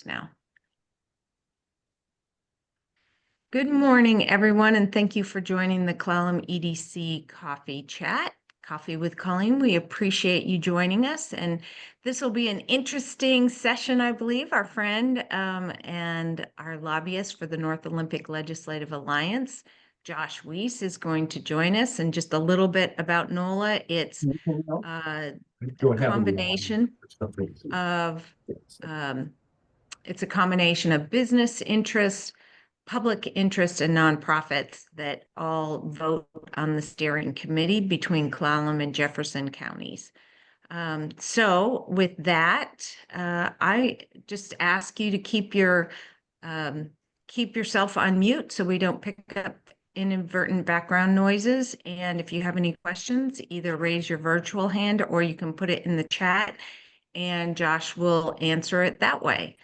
now. Good morning, everyone, and thank you for joining the Clallam EDC Coffee Chat. Coffee with Colleen. We appreciate you joining us, and this will be an interesting session, I believe. Our friend and our lobbyist for the North Olympic Legislative Alliance, Josh Weiss, is going to join us. And just a little bit about NOLA. It's a combination of it's a combination of business interests, public interest, and nonprofits that all vote on the steering committee between Clallam and Jefferson counties. So with that, I just ask you to keep yourself on mute so we don't pick up inadvertent background noises. And if you have any questions, either raise your virtual hand or you can put it in the chat and Josh will answer it that way.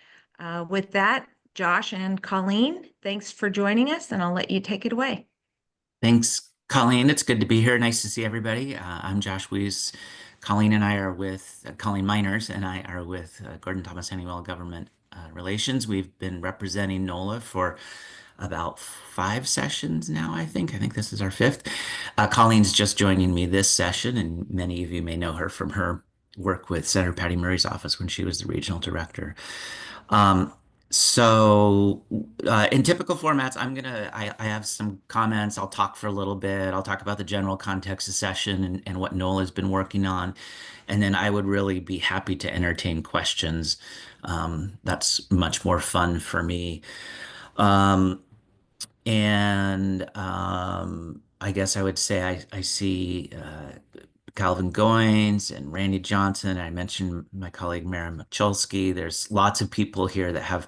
With that, Josh and Colleen, thanks for joining us, and I'll let you take it away. Thanks, Colleen. It's good to be here. Nice to see everybody. I'm Josh Weiss. Colleen and I are with Colleen Miners, and I are with Gordon Thomas Honeywell Government Relations. We've been representing NOLA for about 5 sessions now, I think. I think this is our 5th. Colleen's just joining me this session, and many of you may know her from her work with Senator Patty Murray's office when she was the regional director. In typical formats, I have some comments. I'll talk for a little bit. I'll talk about the general context of session and what NOLA has been working on. And then I would really be happy to entertain questions. That's much more fun for me. I guess I would say I see Calvin Goins and Randy Johnson. I mentioned my colleague Mara Michalski. There's lots of people here that have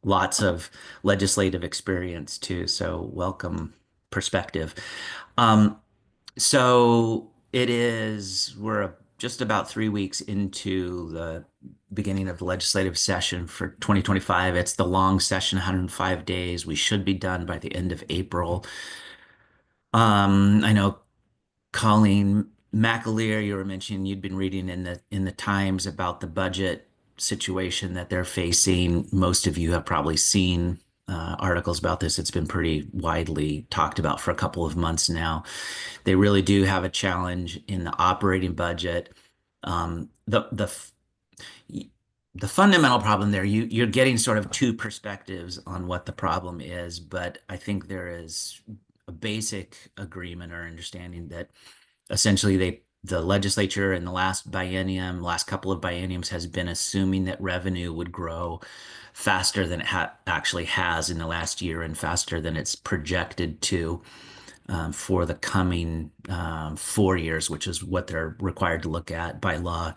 lots of legislative experience too. So welcome perspective. We're just about 3 weeks into the beginning of the legislative session for 2025. It's the long session, 105 days. We should be done by the end of April. I know Colleen McAleer, you were mentioning you'd been reading in the Times about the budget situation that they're facing. Most of you have probably seen articles about this. It's been pretty widely talked about for a couple of months now. They really do have a challenge in the operating budget. The fundamental problem there, you're getting sort of 2 perspectives on what the problem is, but I think there is a basic agreement or understanding that essentially the legislature in the last couple of bienniums has been assuming that revenue would grow faster than it actually has in the last year and faster than it's projected to for the coming 4 years, which is what they're required to look at by law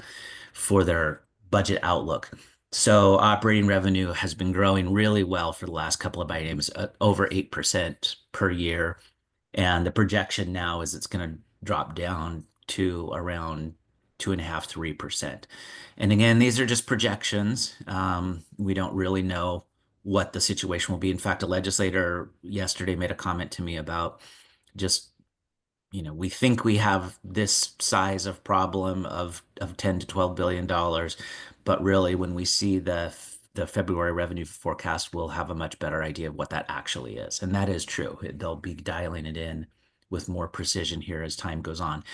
for their budget outlook. So operating revenue has been growing really well for the last couple of bienniums, over 8% per year. And the projection now is it's going to drop down to around 2.5%, 3%. And again, these are just projections. We don't really know what the situation will be. In fact, a legislator yesterday made a comment to me about just, we think we have this size of problem of $10 to $12 billion, but really when we see the February revenue forecast, we'll have a much better idea of what that actually is. And that is true. They'll be dialing it in with more precision here as time goes on.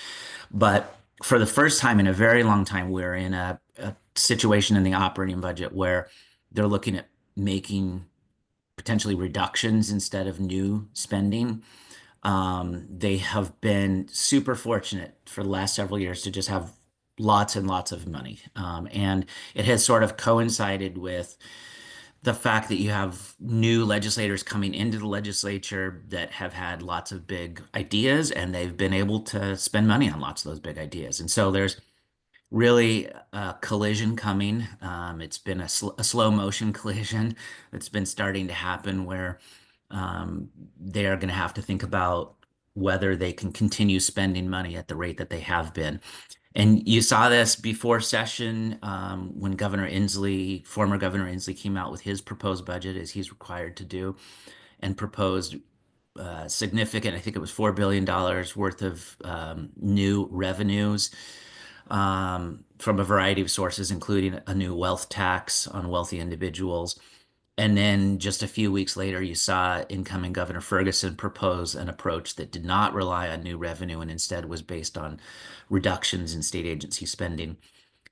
But for the first time in a very long time, we're in a situation in the operating budget where they're looking at making potentially reductions instead of new spending. They have been super fortunate for the last several years to just have lots and lots of money. And it has sort of coincided with the fact that you have new legislators coming into the legislature that have had lots of big ideas, and they've been able to spend money on lots of those big ideas. And so there's really a collision coming. It's been a slow motion collision that's been starting to happen where they are going to have to think about whether they can continue spending money at the rate that they have been. And you saw this before session when former Governor Inslee came out with his proposed budget, as he's required to do, and proposed significant, I think it was $4 billion worth of new revenues. from a variety of sources, including a new wealth tax on wealthy individuals. And then just a few weeks later, you saw incoming Governor Ferguson propose an approach that did not rely on new revenue and instead was based on reductions in state agency spending.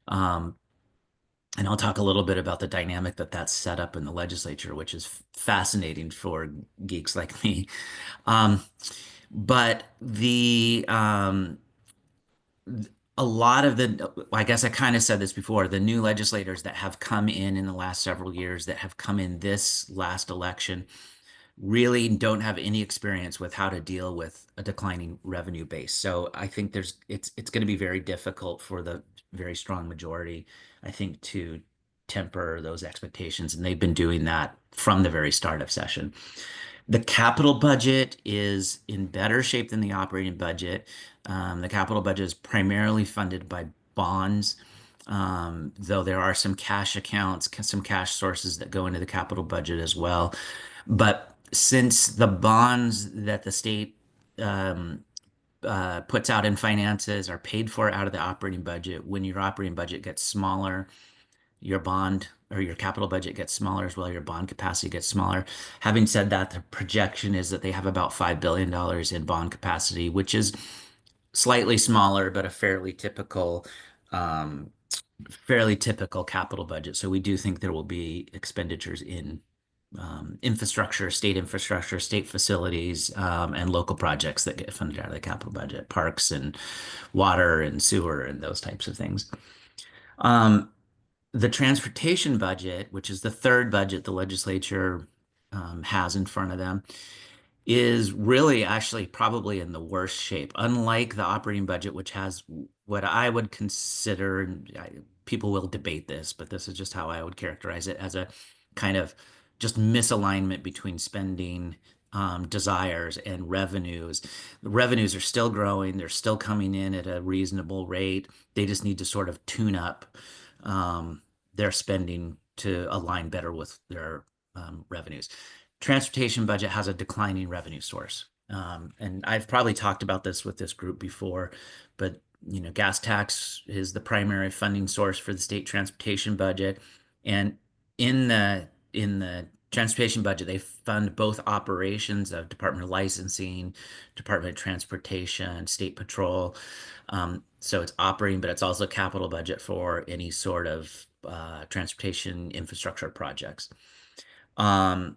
Um, and I'll talk a little bit about the dynamic that that's set up in the legislature, which is fascinating for geeks like me. Um, but a lot of I guess I kind of said this before, the new legislators that have come in the last several years, that have come in this last election, really don't have any experience with how to deal with a declining revenue base. So I think it's going to be very difficult for the very strong majority, I think, to temper those expectations. And they've been doing that from the very start of session. The capital budget is in better shape than the operating budget. The capital budget is primarily funded by bonds, though there are some cash accounts, some cash sources that go into the capital budget as well. But since the bonds that the state puts out in finances are paid for out of the operating budget, when your operating budget gets smaller, your bond or your capital budget gets smaller as well, your bond capacity gets smaller. Having said that, the projection is that they have about $5 billion in bond capacity, which is slightly smaller, but a um, fairly typical capital budget. So we do think there will be expenditures in infrastructure, state facilities, and local projects that get funded out of the capital budget, parks and water and sewer and those types of things. Um, the transportation budget, which is the third budget the legislature has in front of them, is really actually probably in the worst shape. Unlike the operating budget, which has what I would consider, and people will debate this, but this is just how I would characterize it, as a kind of just misalignment between spending desires and revenues. The revenues are still growing, they're still coming in at a reasonable rate. They just need to sort of tune up their spending to align better with their revenues. Transportation budget has a declining revenue source. And I've probably talked about this with this group before, but gas tax is the primary funding source for the state transportation budget. And in the transportation budget, they fund both operations of Department of Licensing, Department of Transportation, State Patrol. So it's operating, but it's also a capital budget for any sort of transportation infrastructure projects. The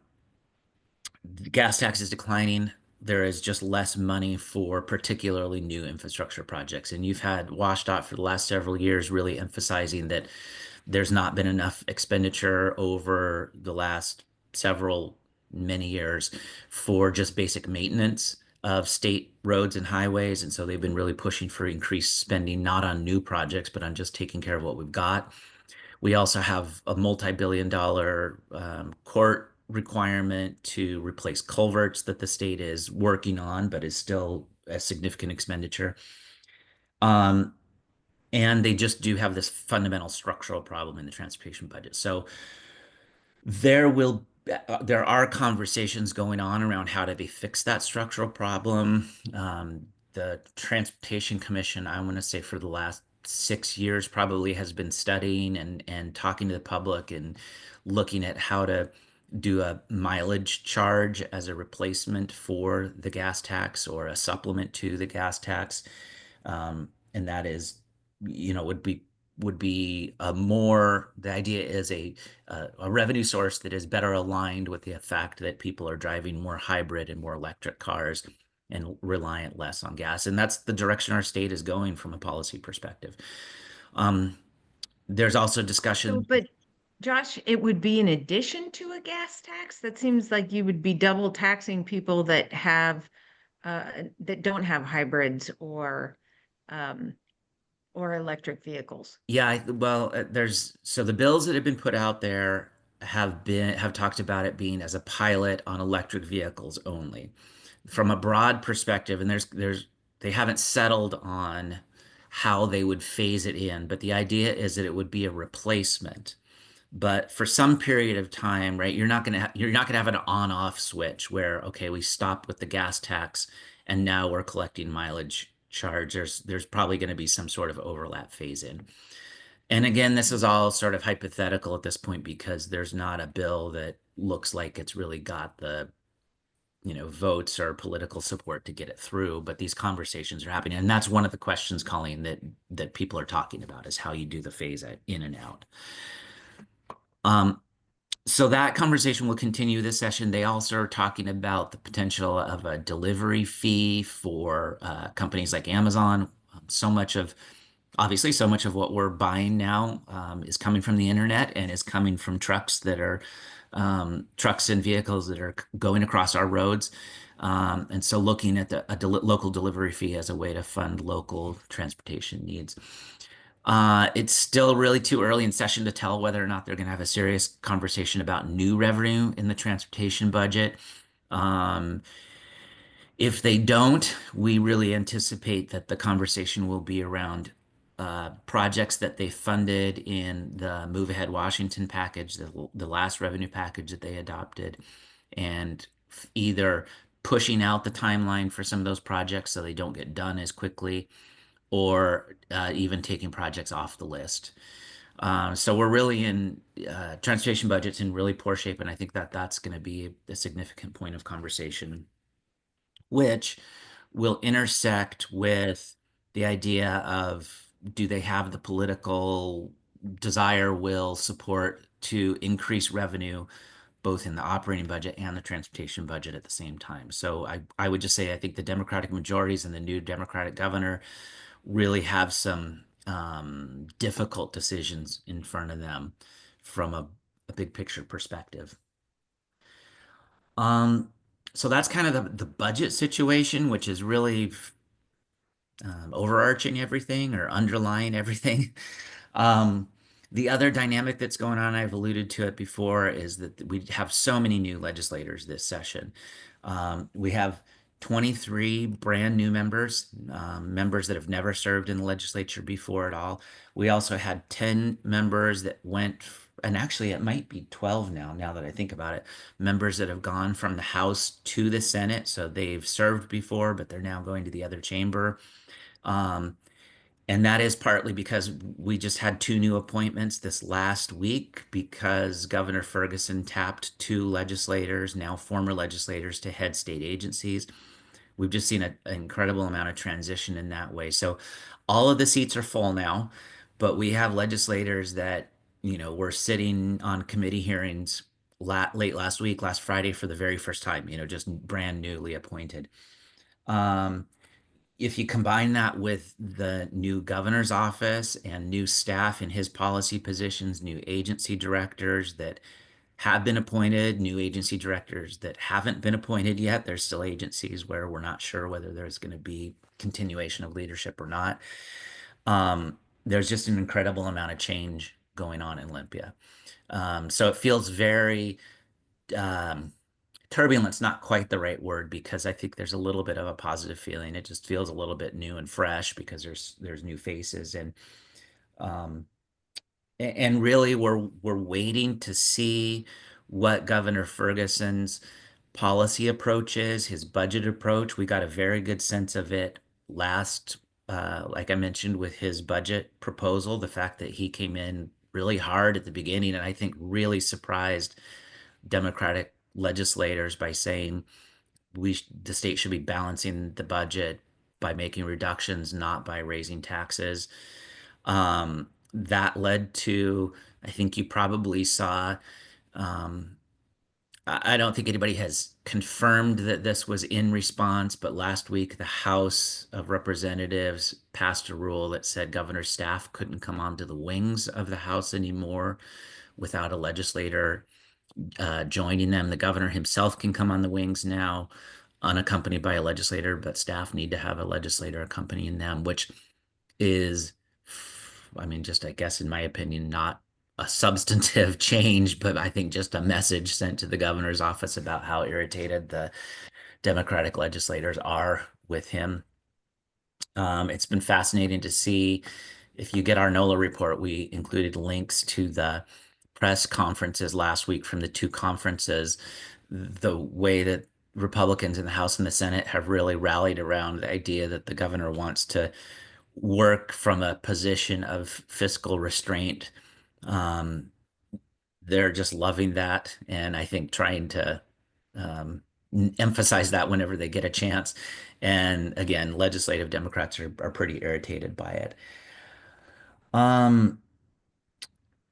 gas tax is declining. There is just less money for particularly new infrastructure projects. And you've had WashDOT for the last several years really emphasizing that there's not been enough expenditure over the last many years for just basic maintenance of state roads and highways. And so they've been really pushing for increased spending, not on new projects, but on just taking care of what we've got. We also have a multi-billion-dollar court requirement to replace culverts that the state is working on, but is still a significant expenditure. Um, and they just do have this fundamental structural problem in the transportation budget. So there are conversations going on around how do they fix that structural problem. The Transportation Commission, I want to say for the last 6 years, probably has been studying and talking to the public and looking at how to do a mileage charge as a replacement for the gas tax or a supplement to the gas tax. And that is, would be the idea is a revenue source that is better aligned with the fact that people are driving more hybrid and more electric cars and reliant less on gas. And that's the direction our state is going from a policy perspective. Um, there's also So, discussion. but Josh, it would be in addition to a gas tax? That seems like you would be double taxing people that don't have hybrids um, or electric vehicles. Yeah, well, so the bills that have been put out there have talked about it being as a pilot on electric vehicles only. From a broad perspective, and they haven't settled on how they would phase it in, but the idea is that it would be a replacement. But for some period of time, right, you're not gonna have an on-off switch where, okay, we stopped with the gas tax and now we're collecting mileage charge. There's probably going to be some sort of overlap phase in. And again, this is all sort of hypothetical at this point because there's not a bill that looks like it's really got the votes or political support to get it through. But these conversations are happening, and that's one of the questions, Colleen, that people are talking about is how you do the phase in and out. So that conversation will continue this session. They also are talking about the potential of a delivery fee for companies like Amazon. Obviously, so much of what we're buying now is coming from the internet and is coming from trucks trucks and vehicles that are going across our roads. And so looking at local delivery fee as a way to fund local transportation needs. It's still really too early in session to tell whether or not they're going to have a serious conversation about new revenue in the transportation budget. Um, if they don't, we really anticipate that the conversation will be around projects that they funded in the Move Ahead Washington package, the last revenue package that they adopted, and either pushing out the timeline for some of those projects so they don't get done as quickly, or even taking projects off the list. So we're really in transportation budgets in really poor shape, and I think that that's going to be a significant point of conversation, which will intersect with the idea of do they have the political desire, will, support to increase revenue both in the operating budget and the transportation budget at the same time. So I would just say I think the Democratic majorities and the new Democratic governor really have some difficult decisions in front of them from a big picture perspective. Um, so that's kind of the budget situation, which is really overarching everything or underlying everything. Um, the other dynamic that's going on, I've alluded to it before, is that we have so many new legislators this session. We have 23 brand new members, members that have never served in the legislature before at all. We also had 10 members that went, and actually it might be 12 now that I think about it, members that have gone from the House to the Senate. So they've served before, but they're now going to the other chamber. Um, and that is partly because we just had two new appointments this last week because Governor Ferguson tapped two legislators, now former legislators, to head state agencies. We've just seen an incredible amount of transition in that way. So all of the seats are full now, but we have legislators that, were sitting on committee hearings late last week, last Friday for the very first time, just brand newly appointed. Um, if you combine that with the new governor's office and new staff in his policy positions, new agency directors that have been appointed, new agency directors that haven't been appointed yet, there's still agencies where we're not sure whether there's going to be continuation of leadership or not. There's just an incredible amount of change going on in Olympia. So it feels very turbulent's not quite the right word because I think there's a little bit of a positive feeling. It just feels a little bit new and fresh because there's new faces um and really we're waiting to see what Governor Ferguson's policy approach is, his budget approach. We got a very good sense of it last like I mentioned with his budget proposal, the fact that he came in really hard at the beginning and I think really surprised Democratic legislators by saying the state should be balancing the budget by making reductions, not by raising taxes. That led to, I think you probably saw, I don't think anybody has confirmed that this was in response, but last week the House of Representatives passed a rule that said governor's staff couldn't come onto the wings of the House anymore without a legislator joining them. The governor himself can come on the wings now, unaccompanied by a legislator, but staff need to have a legislator accompanying them, which is, I mean, just I guess in my opinion, not a substantive change, but I think just a message sent to the governor's office about how irritated the Democratic legislators are with him. It's been fascinating to see. If you get our NOLA report, we included links to the press conferences last week from the two conferences. The way that Republicans in the House and the Senate have really rallied around the idea that the governor wants to work from a position of fiscal restraint. Um, they're just loving that, and I think trying to um, emphasize that whenever they get a chance. And again, legislative Democrats are pretty irritated by it. Um,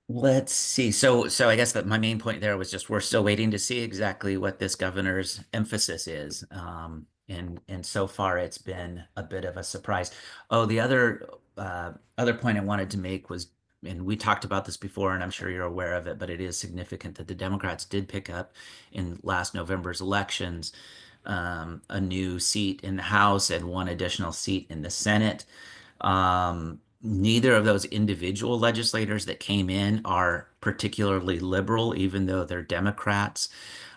let's see. So I guess that my main point there was just we're still waiting to see exactly what this governor's emphasis is. And so far it's been a bit of a surprise. Oh, the other point I wanted to make was, and we talked about this before, and I'm sure you're aware of it, but it is significant that the Democrats did pick up in last November's elections a new seat in the House and one additional seat in the Senate. Neither of those individual legislators that came in are particularly liberal, even though they're Democrats.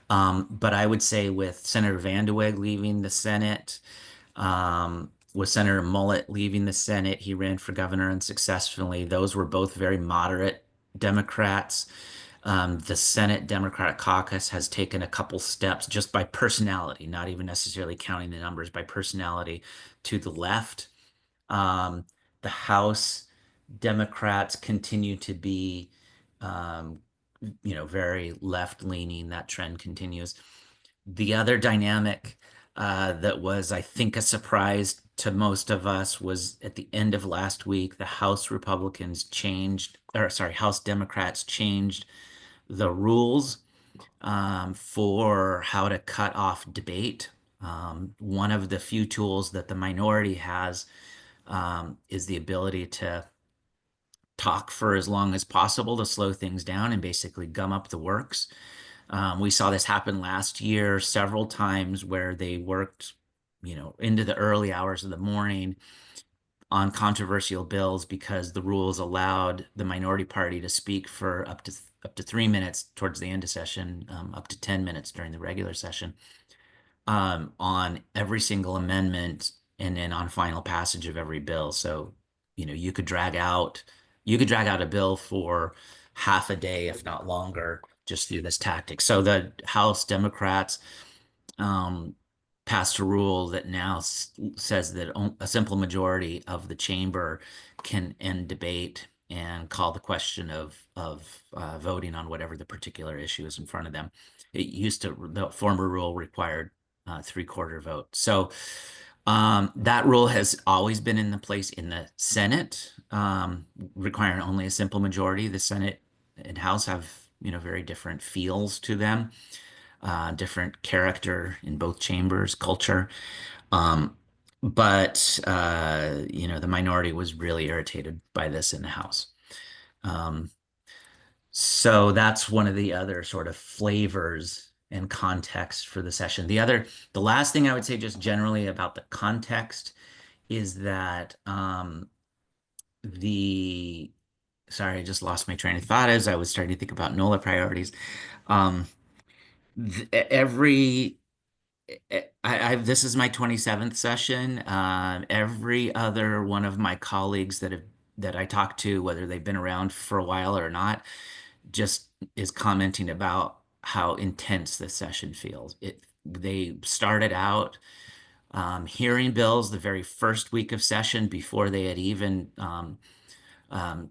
But I would say with Senator Van de Weg leaving the Senate, with Senator Mullet leaving the Senate, he ran for governor unsuccessfully. Those were both very moderate Democrats. The Senate Democratic Caucus has taken a couple steps just by personality, not even necessarily counting the numbers, by personality to the left. Um, the House Democrats continue to be, um, very left-leaning. That trend continues. The other dynamic that was, I think, a surprise to most of us was at the end of last week, the House Republicans changed, or sorry, House Democrats changed the rules for how to cut off debate. One of the few tools that the minority has is the ability to talk for as long as possible to slow things down and basically gum up the works. We saw this happen last year several times where they worked, into the early hours of the morning on controversial bills because the rules allowed the minority party to speak for up to 3 minutes towards the end of session, up to 10 minutes during the regular session, on every single amendment and then on final passage of every bill. So, you could drag out a bill for half a day, if not longer, just through this tactic. So the House Democrats um, passed a rule that now says that a simple majority of the chamber can end debate and call the question of voting on whatever the particular issue is in front of them. The former rule required three-quarter vote. So that rule has always been in the place in the Senate, requiring only a simple majority. The Senate and House have, very different feels to them, different character in both chambers, culture. Um, but the minority was really irritated by this in the House. Um, so that's one of the other sort of flavors and context for the session. The last thing I would say just generally about the context is that sorry, I just lost my train of thought as I was starting to think about NOLA priorities. Um, every this is my 27th session. Every other one of my colleagues that I talk to, whether they've been around for a while or not, just is commenting about how intense this session feels. They started out hearing bills the very first week of session um,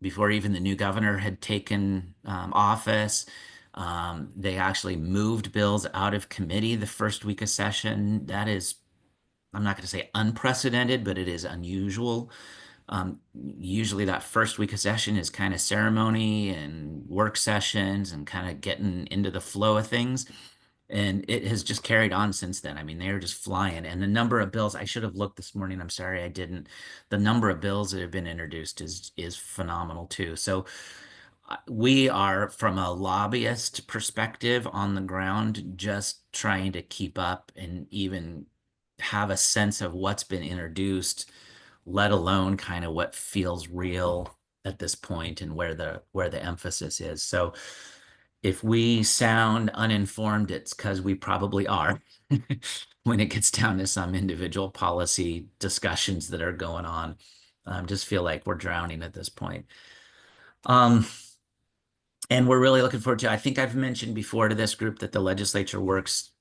before even the new governor had taken office. They actually moved bills out of committee the first week of session. That is, I'm not going to say unprecedented, but it is unusual. Usually that first week of session is kind of ceremony and work sessions and kind of getting into the flow of things. And it has just carried on since then. I mean, they're just flying. And the number of bills, I should have looked this morning. I'm sorry I didn't. The number of bills that have been introduced is phenomenal too. So we are, from a lobbyist perspective on the ground, just trying to keep up and even have a sense of what's been introduced, let alone kind of what feels real at this point and where the emphasis is. So if we sound uninformed, it's because we probably are when it gets down to some individual policy discussions that are going on. Just feel like we're drowning at this point. Um, and we're really looking forward to, I think I've mentioned before to this group that the legislature works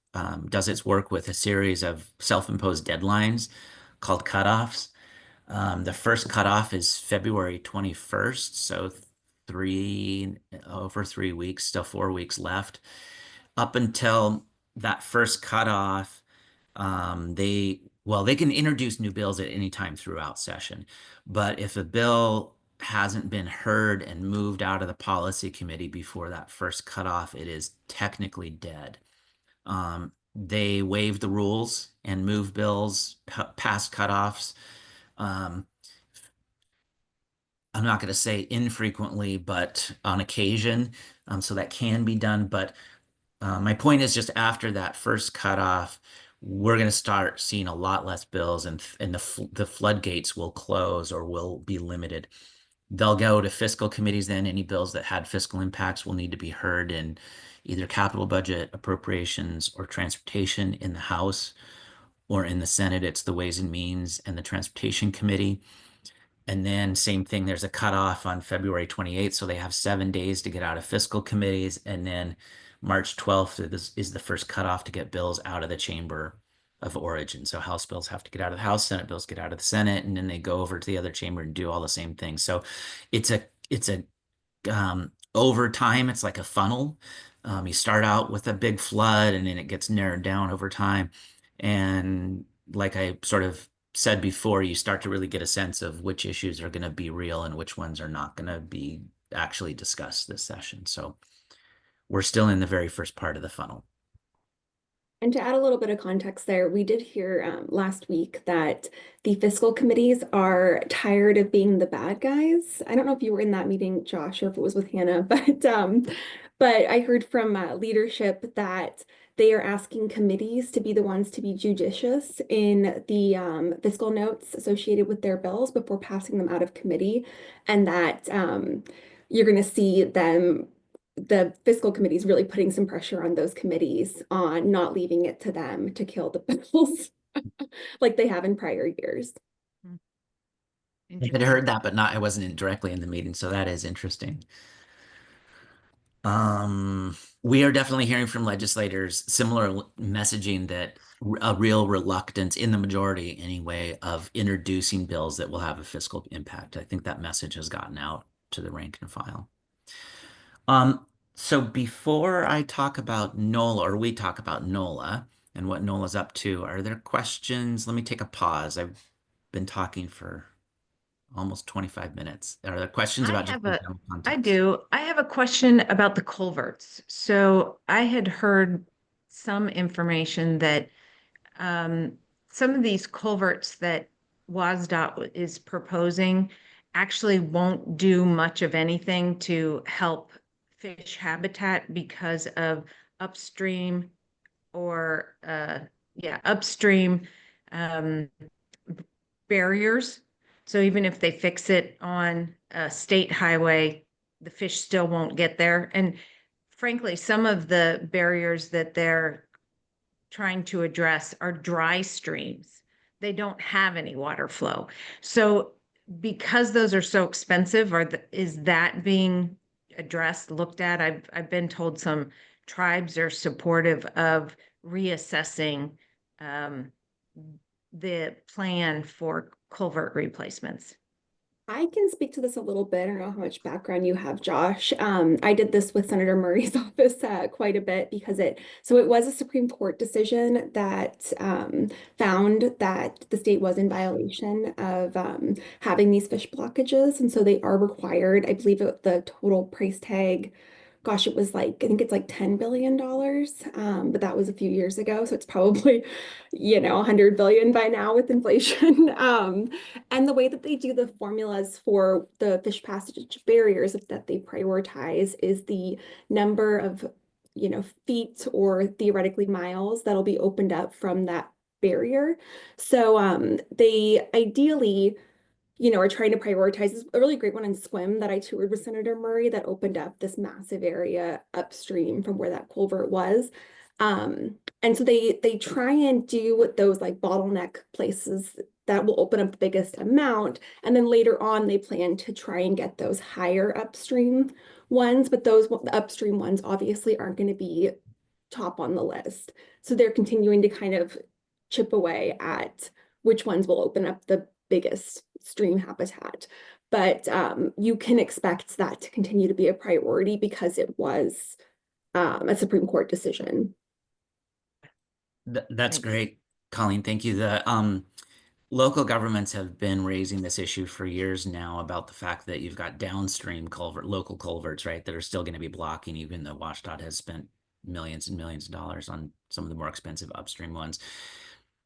does its work with a series of self-imposed deadlines called cutoffs. The first cutoff is February 21st, so over 3 weeks, still 4 weeks left. Up until that first cutoff, they can introduce new bills at any time throughout session. But if a bill hasn't been heard and moved out of the policy committee before that first cutoff, it is technically dead. They waive the rules and move bills past cutoffs. Um, I'm not going to say infrequently, but on occasion. So that can be done. But my point is just after that first cutoff, we're going to start seeing a lot less bills and the floodgates will close or will be limited. They'll go to fiscal committees then. Any bills that had fiscal impacts will need to be heard in either capital budget, appropriations, or transportation in the House, or in the Senate, it's the Ways and Means and the Transportation Committee. And then same thing, there's a cutoff on February 28th, so they have 7 days to get out of fiscal committees. And then March 12th is the first cutoff to get bills out of the chamber of origin. So House bills have to get out of the House, Senate bills get out of the Senate, and then they go over to the other chamber and do all the same things. So it's a over time, it's like a funnel. You start out with a big flood and then it gets narrowed down over time. And like I sort of said before, you start to really get a sense of which issues are going to be real and which ones are not going to be actually discussed this session. So we're still in the very first part of the funnel. And to add a little bit of context there, we did hear last week that the fiscal committees are tired of being the bad guys. I don't know if you were in that meeting, Josh, or if it was with Hannah, but I heard from leadership that they are asking committees to be the ones to be judicious in the fiscal notes associated with their bills before passing them out of committee, and that you're going to see the fiscal committee is really putting some pressure on those committees on not leaving it to them to kill the bills like they have in prior years. I had heard that, but I wasn't directly in the meeting, so that is interesting. We are definitely hearing from legislators similar messaging that a real reluctance in the majority anyway of introducing bills that will have a fiscal impact. I think that message has gotten out to the rank and file. So before I talk about NOLA, or we talk about NOLA and what NOLA's up to, are there questions? Let me take a pause. I've been talking for almost 25 minutes. Are there questions about just the general context? I do. I have a question about the culverts. So I had heard some information that some of these culverts that WSDOT is proposing actually won't do much of anything to help fish habitat because of upstream or upstream barriers. So even if they fix it on a state highway, the fish still won't get there. And frankly, some of the barriers that they're trying to address are dry streams. They don't have any water flow. So because those are so expensive, is that being addressed, looked at? I've been told some tribes are supportive of reassessing the plan for culvert replacements. I can speak to this a little bit. I don't know how much background you have, Josh. I did this with Senator Murray's office quite a bit because it was a Supreme Court decision that found that the state was in violation of having these fish blockages. And so they are required, I believe the total price tag, gosh, it was like, I think it's like $10 billion. But that was a few years ago. So it's probably, 100 billion by now with inflation. And the way that they do the formulas for the fish passage barriers that they prioritize is the number of, feet or theoretically miles that'll be opened up from that barrier. So they ideally are trying to prioritize. This a really great one in Swim that I toured with Senator Murray that opened up this massive area upstream from where that culvert was. And so they try and do those like bottleneck places that will open up the biggest amount. And then later on, they plan to try and get those higher upstream ones, but those upstream ones obviously aren't going to be top on the list. So they're continuing to kind of chip away at which ones will open up the biggest stream habitat. But you can expect that to continue to be a priority because it was a Supreme Court decision. That's Thanks. great, Colleen. Thank you. The local governments have been raising this issue for years now about the fact that you've got downstream local culverts, right, that are still going to be blocking, even though WashDOT has spent millions and millions of dollars on some of the more expensive upstream ones.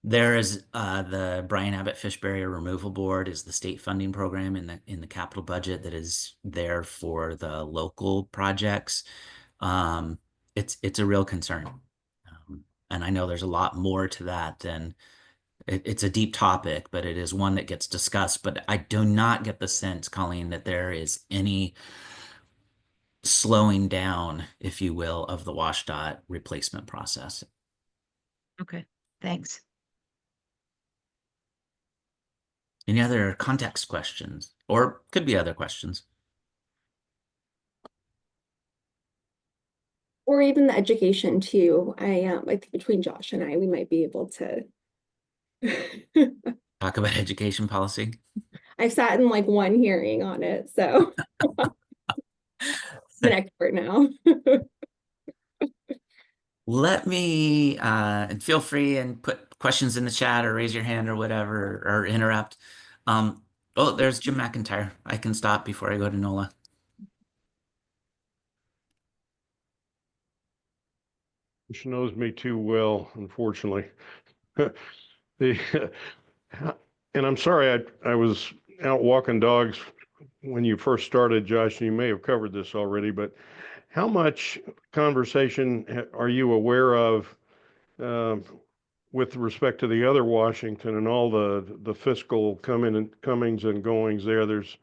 There is the Brian Abbott Fish Barrier Removal Board is the state funding program in the capital budget that is there for the local projects. It's a real concern. And I know there's a lot more to that than it's a deep topic, but it is one that gets discussed. But I do not get the sense, Colleen, that there is any slowing down, if you will, of the WashDOT replacement process. Okay, thanks. Any other context questions, or could be other questions? Or even the education too. I think between Josh and I, we might be able to. Talk about education policy. I've sat in like one hearing on it, so I'm an expert now. Let me feel free and put questions in the chat or raise your hand or whatever or interrupt. Oh, there's Jim McIntyre. I can stop before I go to NOLA. She knows me too well, unfortunately. And I'm sorry, I was out walking dogs when you first started, Josh, and you may have covered this already, but how much conversation are you aware of with respect to the other Washington and all the fiscal comings and goings there? There's,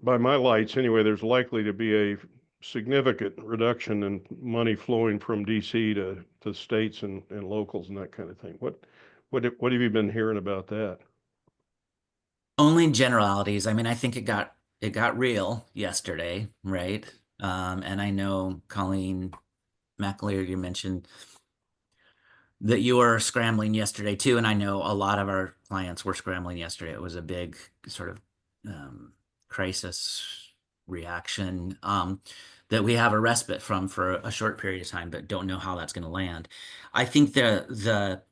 by my lights anyway, there's likely to be a significant reduction in money flowing from DC to states and locals and that kind of thing. What have you been hearing about that? Only generalities. I mean, I think it got real yesterday, right? And I know Colleen McAleer, you mentioned that you were scrambling yesterday too, and I know a lot of our clients were scrambling yesterday. It was a big sort of crisis reaction that we have a respite from for a short period of time, but don't know how that's going to land. I think the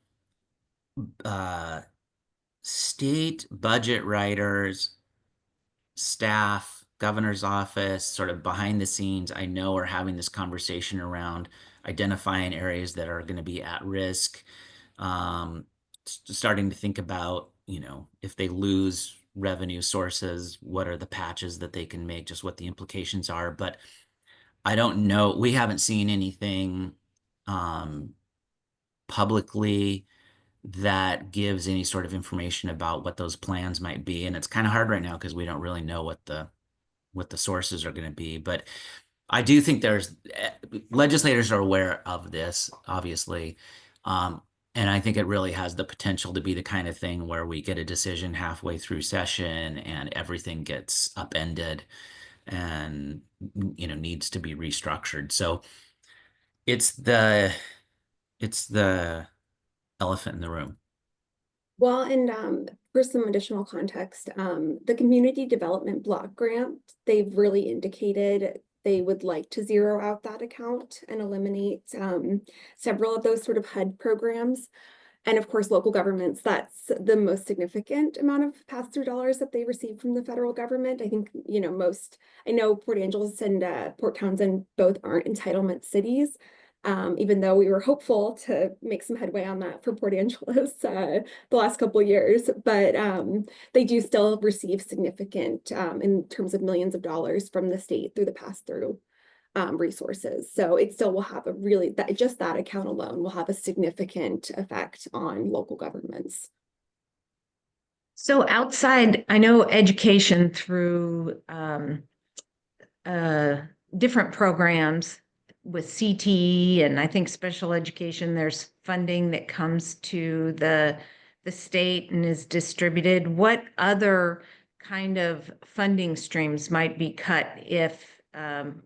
state budget writers, staff, governor's office, sort of behind the scenes, I know are having this conversation around identifying areas that are going to be at risk, starting to think about, if they lose revenue sources, what are the patches that they can make, just what the implications are. But I don't know. We haven't seen anything publicly that gives any sort of information about what those plans might be. And it's kind of hard right now because we don't really know what the sources are going to be. But I do think legislators are aware of this, obviously. And I think it really has the potential to be the kind of thing where we get a decision halfway through session and everything gets upended and, needs to be restructured. So it's the elephant in the room. Well, and for some additional context, the Community Development Block Grant, they've really indicated they would like to zero out that account and eliminate several of those sort of HUD programs. And of course, local governments, that's the most significant amount of pass-through dollars that they receive from the federal government. I think, I know Port Angeles and Port Townsend both aren't entitlement cities, even though we were hopeful to make some headway on that for Port Angeles the last couple of years. But they do still receive significant, in terms of millions of dollars from the state through the pass-through resources. So it still will have just that account alone will have a significant effect on local governments. So outside, I know education through different programs with CTE and I think special education, there's funding that comes to the state and is distributed. What other kind of funding streams might be cut if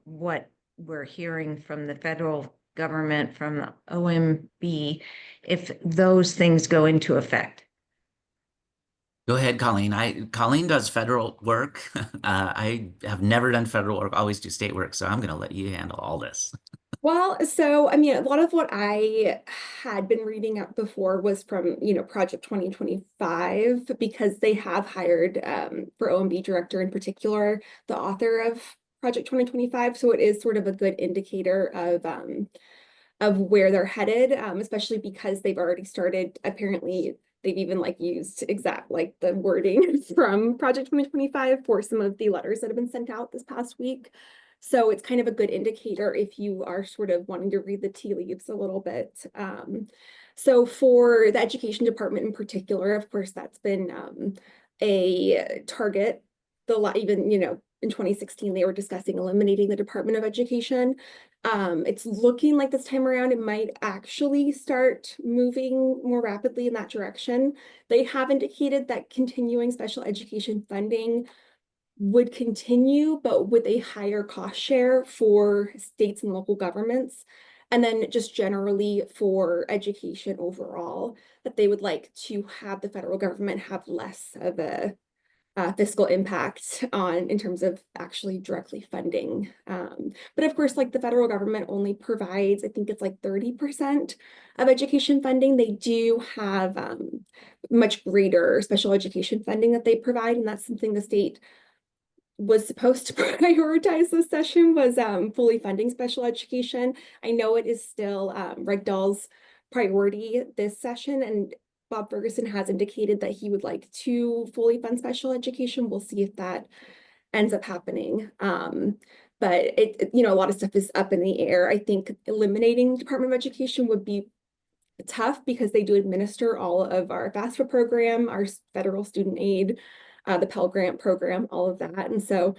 what we're hearing from the federal government from the OMB if those things go into effect? Go ahead, Colleen. Colleen does federal work. I have never done federal work, always do state work, so I'm going to let you handle all this. Well, so I mean, a lot of what I had been reading up before was from, Project 2025, because they have hired for OMB director in particular, the author of Project 2025. So it is sort of a good indicator of where they're headed, especially because they've already started, apparently they've even used exact the wording from Project 2025 for some of the letters that have been sent out this past week. So it's kind of a good indicator if you are sort of wanting to read the tea leaves a little bit. So for the education department in particular, of course, that's been a target. Even, in 2016, they were discussing eliminating the Department of Education. It's looking like this time around, it might actually start moving more rapidly in that direction. They have indicated that continuing special education funding would continue, but with a higher cost share for states and local governments. And then just generally for education overall, that they would like to have the federal government have less of a fiscal impact in terms of actually directly funding. But of course, the federal government only provides, I think it's 30% of education funding. They do have much greater special education funding that they provide, and that's something the state was supposed to prioritize this session, was fully funding special education. I know it is still Reg Dahl's priority this session, and Bob Ferguson has indicated that he would like to fully fund special education. We'll see if that ends up happening. But a lot of stuff is up in the air. I think eliminating Department of Education would be tough because they do administer all of our FAFSA program, our federal student aid, the Pell Grant program, all of that. And so,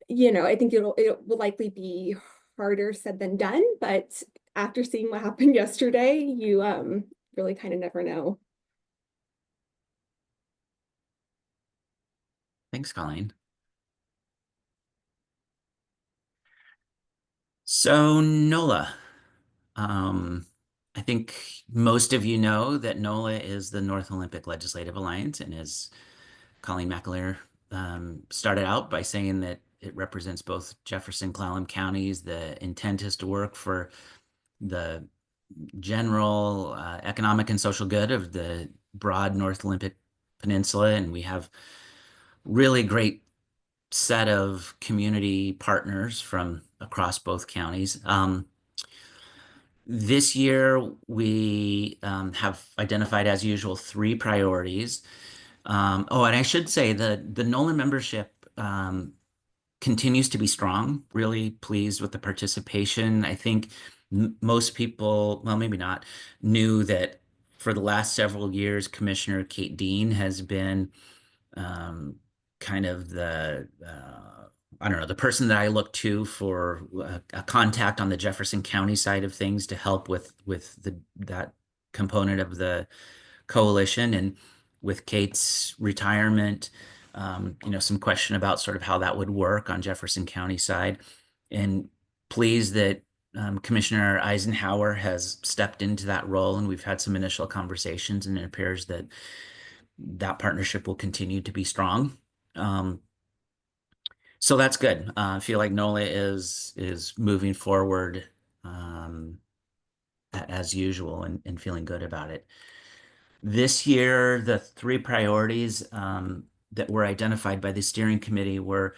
I think it will likely be harder said than done, but after seeing what happened yesterday, you really kind of never know. Thanks, Colleen. So NOLA. I think most of you know that NOLA is the North Olympic Legislative Alliance, and as Colleen McAleer started out by saying that it represents both Jefferson, Clallam counties. The intent is to work for the general economic and social good of the broad North Olympic Peninsula, and we have really great set of community partners from across both counties. This year, we have identified, as usual, 3 priorities. And I should say the NOLA membership continues to be strong. Really pleased with the participation. I think most people, well, maybe not, knew that for the last several years, Commissioner Kate Dean has been kind of the the person that I look to for a contact on the Jefferson County side of things to help with that component of the coalition. And with Kate's retirement, some question about sort of how that would work on Jefferson County side. And pleased that Commissioner Eisenhower has stepped into that role, and we've had some initial conversations, and it appears that that partnership will continue to be strong. So that's good. I feel like NOLA is moving forward as usual and feeling good about it. This year, the 3 priorities that were identified by the steering committee were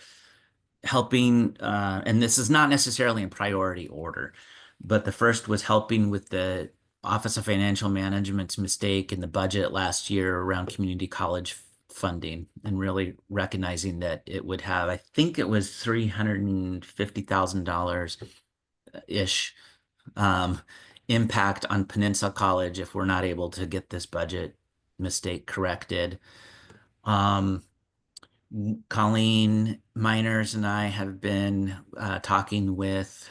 helping, and this is not necessarily in priority order, but the first was helping with the Office of Financial Management's mistake in the budget last year around community college funding, and really recognizing that it would have, I think it was $350,000-ish impact on Peninsula College if we're not able to get this budget mistake corrected. Colleen Miners and I have been talking with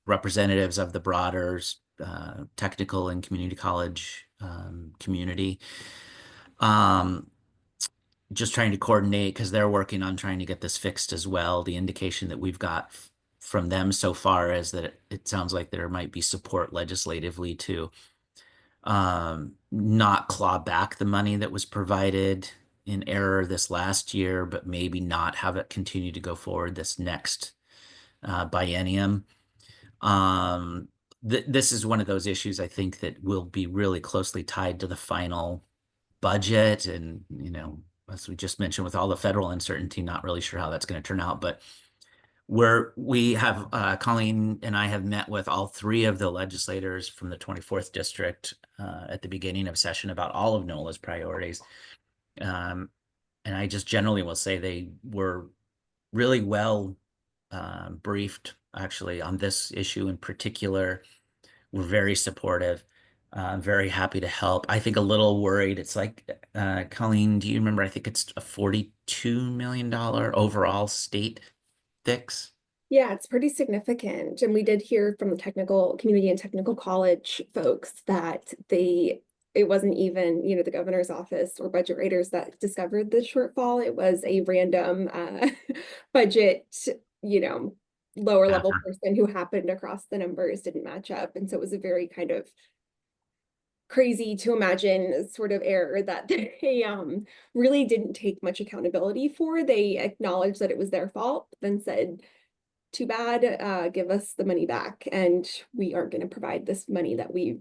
representatives of the broader technical and community college community. Just trying to coordinate because they're working on trying to get this fixed as well. The indication that we've got from them so far is that it sounds like there might be support legislatively to not claw back the money that was provided in error this last year, but maybe not have it continue to go forward this next biennium. This is one of those issues I think that will be really closely tied to the final budget. And, you know, as we just mentioned, with all the federal uncertainty, not really sure how that's going to turn out. But we have, Colleen and I have met with all three of the legislators from the 24th district at the beginning of session about all of NOLA's priorities. And I just generally will say they were really well briefed, actually, on this issue in particular. We're very supportive. Very happy to help. I think a little worried. It's like, Colleen, do you remember? I think it's a $42 million overall state fix. Yeah, it's pretty significant. And we did hear from the technical community and technical college folks that it wasn't even, you know, the governor's office or budget writers that discovered the shortfall. It was a random budget, you know, lower level person who happened across the numbers didn't match up. And so it was a very kind of crazy to imagine sort of error that they really didn't take much accountability for. They acknowledged that it was their fault, then said, too bad, give us the money back. And we aren't going to provide this money that we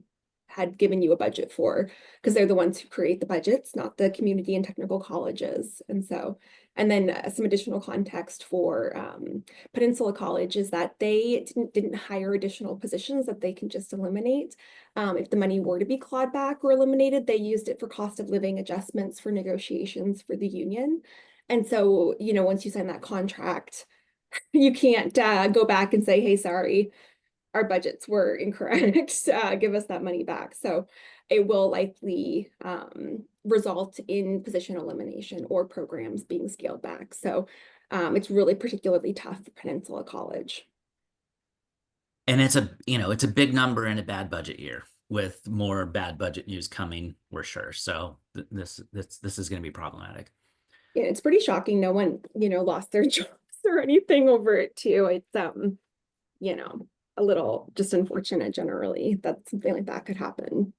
had given you a budget for, because they're the ones who create the budgets, not the community and technical colleges. And so, and then some additional context for Peninsula College is that they didn't hire additional positions that they can just eliminate. If the money were to be clawed back or eliminated, they used it for cost of living adjustments for negotiations for the union. And so, you know, once you sign that contract, you can't go back and say, hey, sorry, our budgets were incorrect, give us that money back. So it will likely result in position elimination or programs being scaled back. So it's really particularly tough for Peninsula College. And it's a big number in a bad budget year, with more bad budget news coming, we're sure. So this is going to be problematic. Yeah, it's pretty shocking. No one, you know, lost their jobs or anything over it too. It's you know, a little just unfortunate generally that something like that could happen.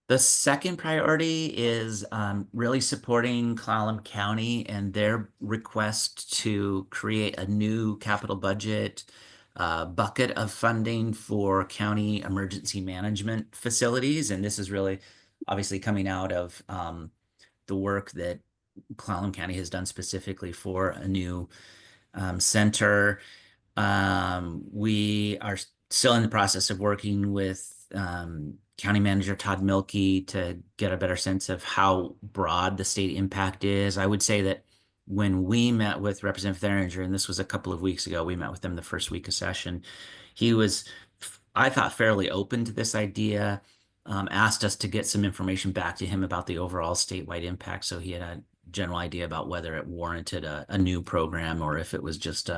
The second priority is really supporting Clallam County and their request to create a new capital budget bucket of funding for county emergency management facilities. And this is really obviously coming out of the work that Clallam County has done specifically for a new center. We are still in the process of working with County Manager Todd Milkey to get a better sense of how broad the state impact is. I would say that when we met with Representative Theringer, and this was a couple of weeks ago, we met with him the first week of session, he was, I thought, fairly open to this idea, asked us to get some information back to him about the overall statewide impact, so he had a general idea about whether it warranted a new program or if it was just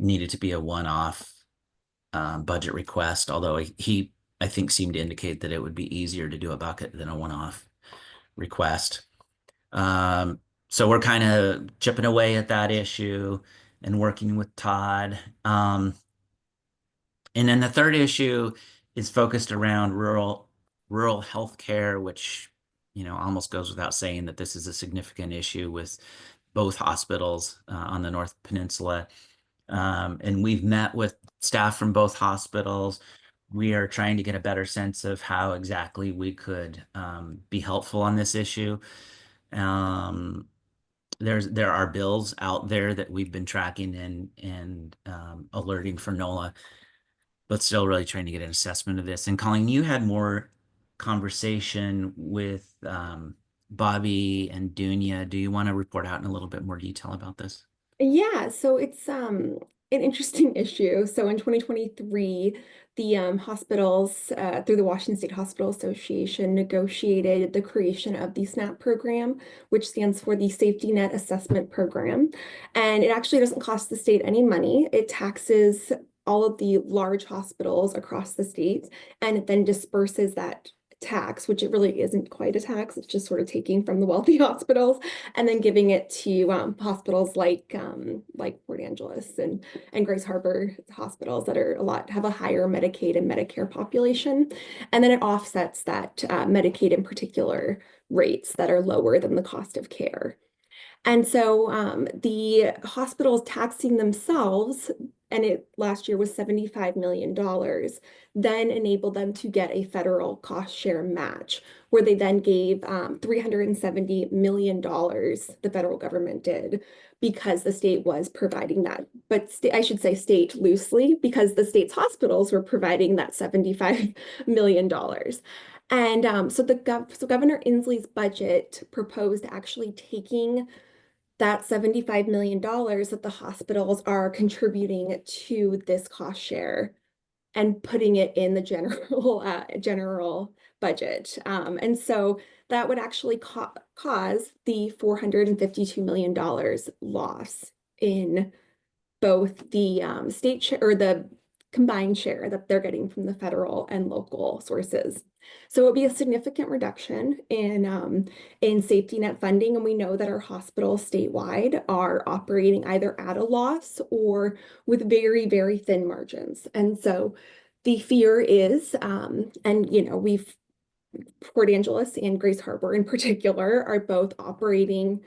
needed to be a one-off budget request, although he, I think, seemed to indicate that it would be easier to do a bucket than a one-off request. So we're kind of chipping away at that issue and working with Todd. And then the third issue is focused around rural healthcare, which, you know, almost goes without saying that this is a significant issue with both hospitals on the North Peninsula. And we've met with staff from both hospitals. We are trying to get a better sense of how exactly we could be helpful on this issue. There are bills out there that we've been tracking and alerting for NOLA, but still really trying to get an assessment of this. And Colleen, you had more conversation with Bobby and Dunya. Do you want to report out in a little bit more detail about this? Yeah, so it's an interesting issue. So in 2023, the hospitals through the Washington State Hospital Association negotiated the creation of the SNAP program, which stands for the Safety Net Assessment Program. And it actually doesn't cost the state any money. It taxes all of the large hospitals across the state, and it then disperses that tax, which it really isn't quite a tax. It's just sort of taking from the wealthy hospitals and then giving it to hospitals like Port Angeles and Grace Harbor hospitals that are have a higher Medicaid and Medicare population. And then it offsets that Medicaid in particular rates that are lower than the cost of care. And so the hospitals taxing themselves, and it last year was $75 million, then enabled them to get a federal cost share match, where they then gave $370 million, the federal government did, because the state was providing that. But I should say state loosely, because the state's hospitals were providing that $75 million. And so Governor Inslee's budget proposed actually taking that $75 million that the hospitals are contributing to this cost share and putting it in the general budget. And so that would actually cause the $452 million loss in both the state share or the combined share that they're getting from the federal and local sources. So it would be a significant reduction in safety net funding. And we know that our hospitals statewide are operating either at a loss or with very, very thin margins. And so the fear is, and you know, Port Angeles and Grace Harbor in particular are both operating,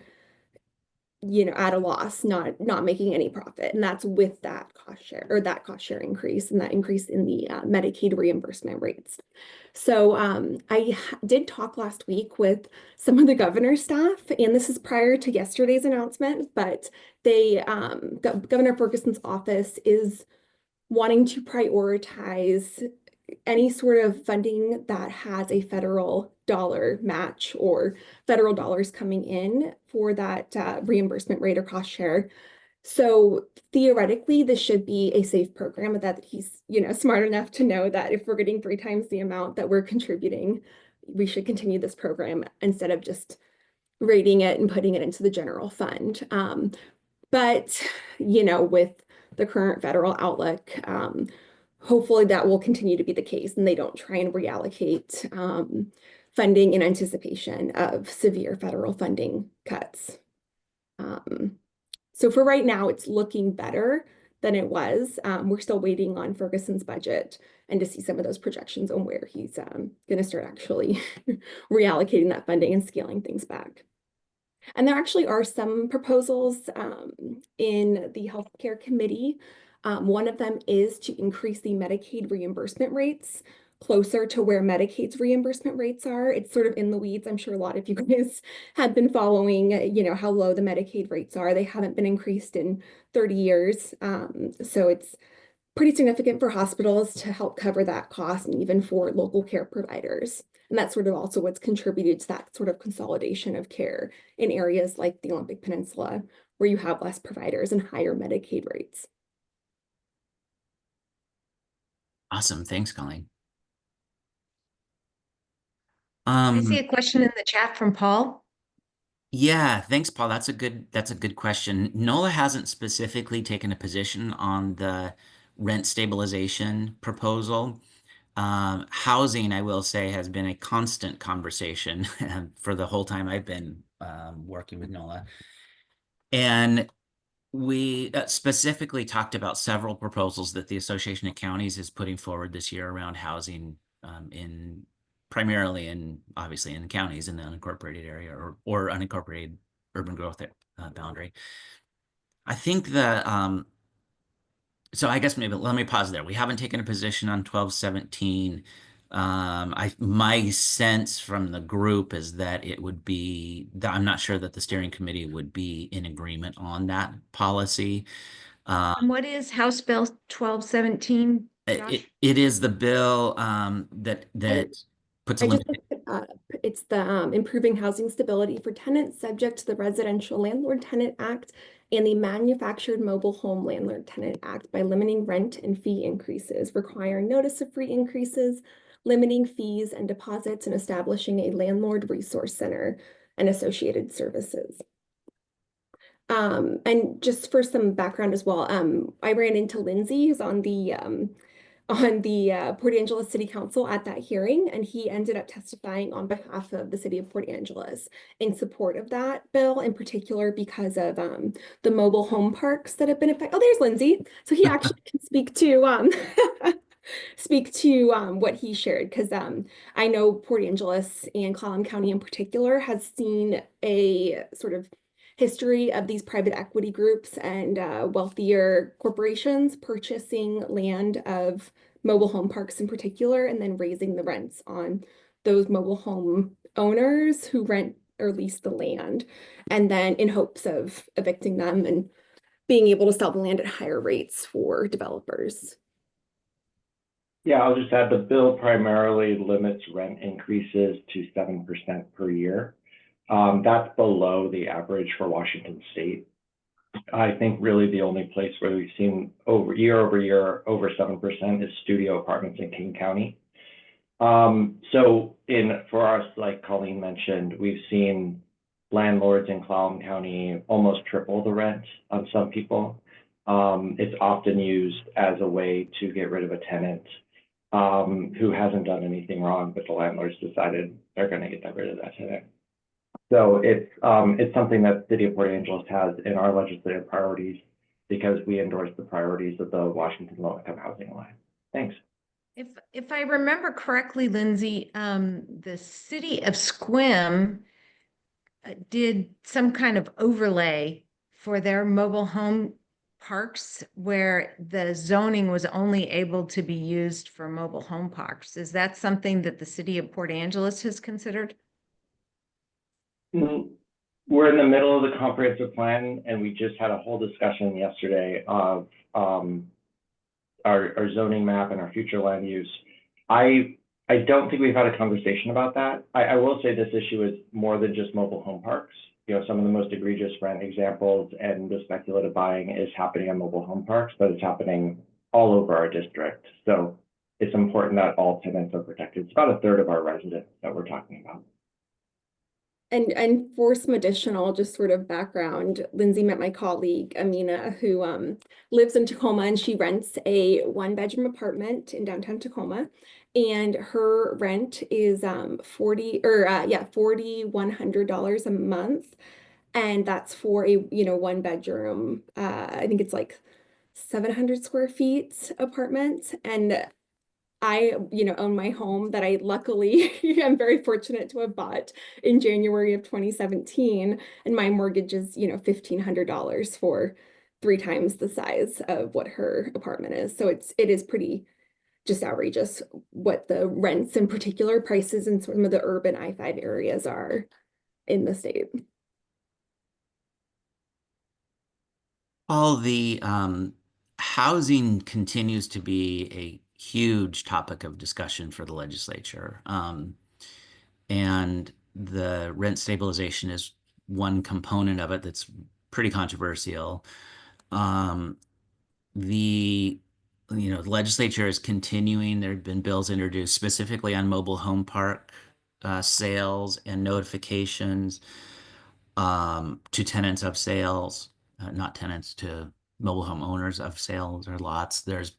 you know, at a loss, not making any profit. And that's with that cost share increase and that increase in the Medicaid reimbursement rates. So I did talk last week with some of the governor's staff, and this is prior to yesterday's announcement, but Governor Ferguson's office is wanting to prioritize any sort of funding that has a federal dollar match or federal dollars coming in for that reimbursement rate or cost share. So theoretically, this should be a safe program, that he's, you know, smart enough to know that if we're getting 3 times the amount that we're contributing, we should continue this program instead of just rating it and putting it into the general fund. But, you know, with the current federal outlook, hopefully that will continue to be the case and they don't try and reallocate funding in anticipation of severe federal funding cuts. So for right now, it's looking better than it was. We're still waiting on Ferguson's budget and to see some of those projections on where he's going to start actually reallocating that funding and scaling things back. And there actually are some proposals in the healthcare committee. One of them is to increase the Medicaid reimbursement rates closer to where Medicaid's reimbursement rates are. It's sort of in the weeds. I'm sure a lot of you guys have been following, you know, how low the Medicaid rates are. They haven't been increased in 30 years. So it's pretty significant for hospitals to help cover that cost and even for local care providers. And that's sort of also what's contributed to that sort of consolidation of care in areas like the Olympic Peninsula, where you have less providers and higher Medicaid rates. Awesome. Thanks, Colleen. I see a question in the chat from Paul. Yeah, thanks, Paul. That's a good question. NOLA hasn't specifically taken a position on the rent stabilization proposal. Housing, I will say, has been a constant conversation for the whole time I've been working with NOLA. And we specifically talked about several proposals that the Association of Counties is putting forward this year around housing primarily obviously in the counties in the unincorporated area or unincorporated urban growth boundary. I think so I guess maybe let me pause there. We haven't taken a position on 1217. My sense from the group is that it would be I'm not sure that the steering committee would be in agreement on that policy. And what is House Bill 1217, Josh? It is the bill that puts a limit. It's the Improving Housing Stability for Tenants Subject to the Residential Landlord Tenant Act and the Manufactured Mobile Home Landlord Tenant Act by limiting rent and fee increases, requiring notice of free increases, limiting fees and deposits, and establishing a landlord resource center and associated services. And just for some background as well, I ran into Lindsay, who's on the on the Port Angeles City Council at that hearing, and he ended up testifying on behalf of the city of Port Angeles in support of that bill, in particular because of the mobile home parks that have been affected. Oh, there's Lindsay. So he actually can speak to what he shared, because I know Port Angeles and Colleen County in particular has seen a sort of history of these private equity groups and wealthier corporations purchasing land of mobile home parks in particular, and then raising the rents on those mobile home owners who rent or lease the land, and then in hopes of evicting them and being able to sell the land at higher rates for developers. Yeah, I'll just add the bill primarily limits rent increases to 7% per year. That's below the average for Washington State. I think really the only place where we've seen year over year over 7% is studio apartments in King County. For us, like Colleen mentioned, we've seen landlords in Clallam County almost triple the rent on some people. It's often used as a way to get rid of a tenant who hasn't done anything wrong, but the landlords decided they're going to get rid of that tenant. So it's something that the City of Port Angeles has in our legislative priorities, because we endorse the priorities of the Washington Low-Income Housing Alliance. Thanks. If I remember correctly, Lindsay, the city of Sequim did some kind of overlay for their mobile home parks where the zoning was only able to be used for mobile home parks. Is that something that the city of Port Angeles has considered? We're in the middle of the comprehensive plan, and we just had a whole discussion yesterday of our zoning map and our future land use. I don't think we've had a conversation about that. I will say this issue is more than just mobile home parks. You know, some of the most egregious rent examples and the speculative buying is happening on mobile home parks, but it's happening all over our district. So it's important that all tenants are protected. It's about a third of our residents that we're talking about. And for some additional just sort of background, Lindsay met my colleague, Amina, who lives in Tacoma, and she rents a 1-bedroom apartment in downtown Tacoma. And her rent is $4,100 a month. And that's for a 1-bedroom, I think it's like 700 square feet apartment. And I, own my home that I luckily am very fortunate to have bought in January of 2017. And my mortgage is, $1,500 for 3 times the size of what her apartment is. So it is pretty just outrageous what the rents in particular prices in some of the urban I-5 areas are in the state. All the housing continues to be a huge topic of discussion for the legislature. And the rent stabilization is one component of it that's pretty controversial. The legislature is continuing. There have been bills introduced specifically on mobile home park sales and notifications to tenants of sales, not tenants, to mobile home owners of sales or lots. There's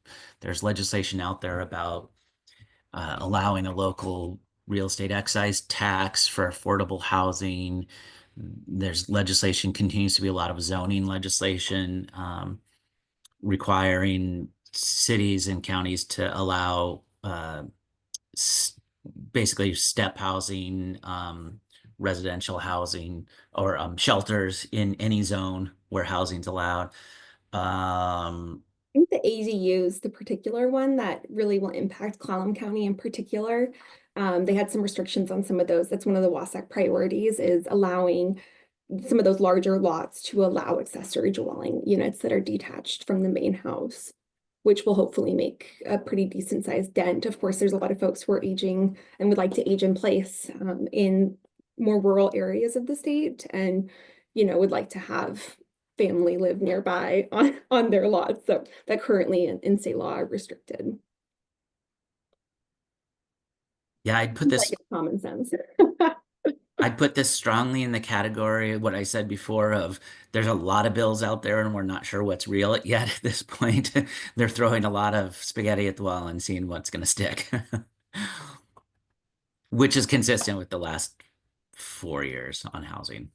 legislation out there about allowing a local real estate excise tax for affordable housing. There's legislation, continues to be a lot of zoning legislation requiring cities and counties to allow basically step housing, residential housing, or shelters in any zone where housing's allowed. I think the ADUs, the particular one that really will impact Clallam County in particular, they had some restrictions on some of those. That's one of the WASAC priorities, is allowing some of those larger lots to allow accessory dwelling units that are detached from the main house, which will hopefully make a pretty decent sized dent. Of course, there's a lot of folks who are aging and would like to age in place in more rural areas of the state, and would like to have family live nearby on their lots, so that currently in state law are restricted. Yeah, I'd put this like common sense. I put this strongly in the category of what I said before of there's a lot of bills out there and we're not sure what's real yet at this point. They're throwing a lot of spaghetti at the wall and seeing what's going to stick, which is consistent with the last 4 years on housing.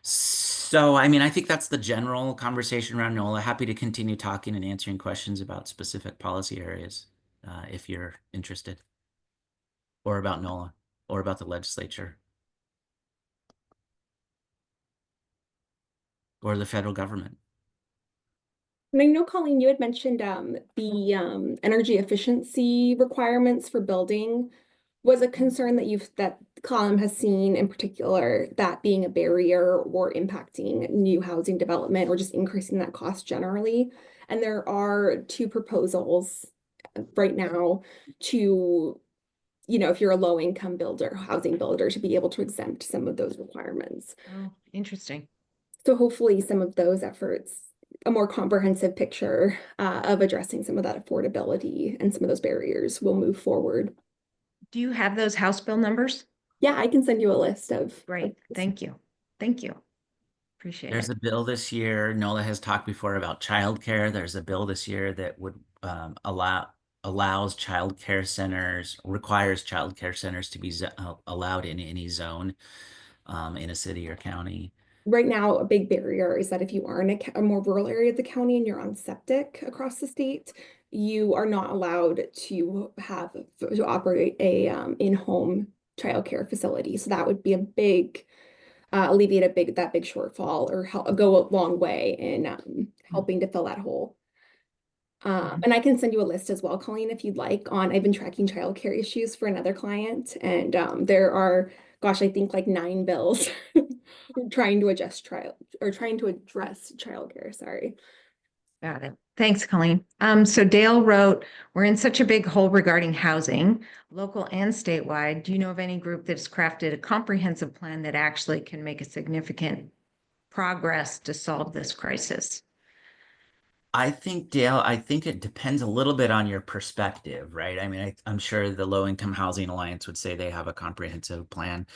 So, I mean, I think that's the general conversation around NOLA. Happy to continue talking and answering questions about specific policy areas if you're interested, or about NOLA, or about the legislature, or the federal government. And I know, Colleen, you had mentioned the energy efficiency requirements for building was a concern that Column has seen in particular, that being a barrier or impacting new housing development or just increasing that cost generally. And there are 2 proposals right now to, if you're a low income builder, housing builder, to be able to exempt some of those requirements. Oh, interesting. So hopefully some of those efforts, a more comprehensive picture of addressing some of that affordability and some of those barriers will move forward. Do you have those House bill numbers? Yeah, I can send you a list of. Great. Thank you. Thank you. Appreciate There's it. a bill this year. NOLA has talked before about childcare. There's a bill this year that would allows childcare centers, requires childcare centers to be allowed in any zone in a city or county. Right now, a big barrier is that if you are in a more rural area of the county and you're on septic across the state, you are not allowed to operate a in-home childcare facility. So that would be a big alleviate that big shortfall, or go a long way in helping to fill that hole. And I can send you a list as well, Colleen, if you'd like. I've been tracking childcare issues for another client, and there are, gosh, I think like 9 bills trying to address childcare. Sorry. Got it. Thanks, Colleen. So Dale wrote, we're in such a big hole regarding housing, local and statewide. Do you know of any group that's crafted a comprehensive plan that actually can make a significant progress to solve this crisis? I think, Dale, I think it depends a little bit on your perspective, right? I mean, I'm sure the Low Income Housing Alliance would say they have a comprehensive plan.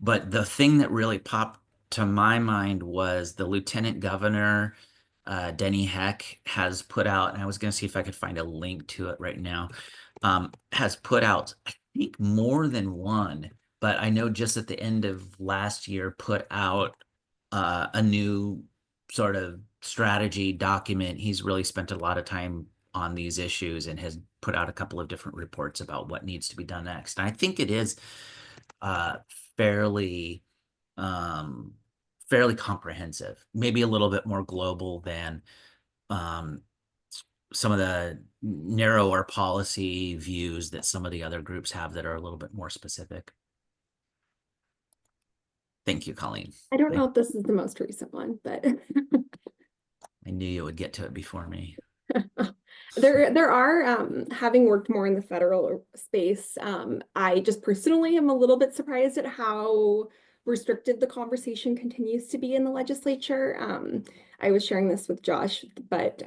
But the thing that really popped to my mind was the Lieutenant Governor, Denny Heck, has put out, and I was going to see if I could find a link to it right now, has put out, I think, more than one, but I know just at the end of last year put out a new sort of strategy document. He's really spent a lot of time on these issues and has put out a couple of different reports about what needs to be done next. And I think it is fairly comprehensive, maybe a little bit more global than some of the narrower policy views that some of the other groups have that are a little bit more specific. Thank you, Colleen. I don't know if this is the most recent one, but I knew you would get to it before me. There are, having worked more in the federal space, I just personally am a little bit surprised at how restricted the conversation continues to be in the legislature. I was sharing this with Josh, but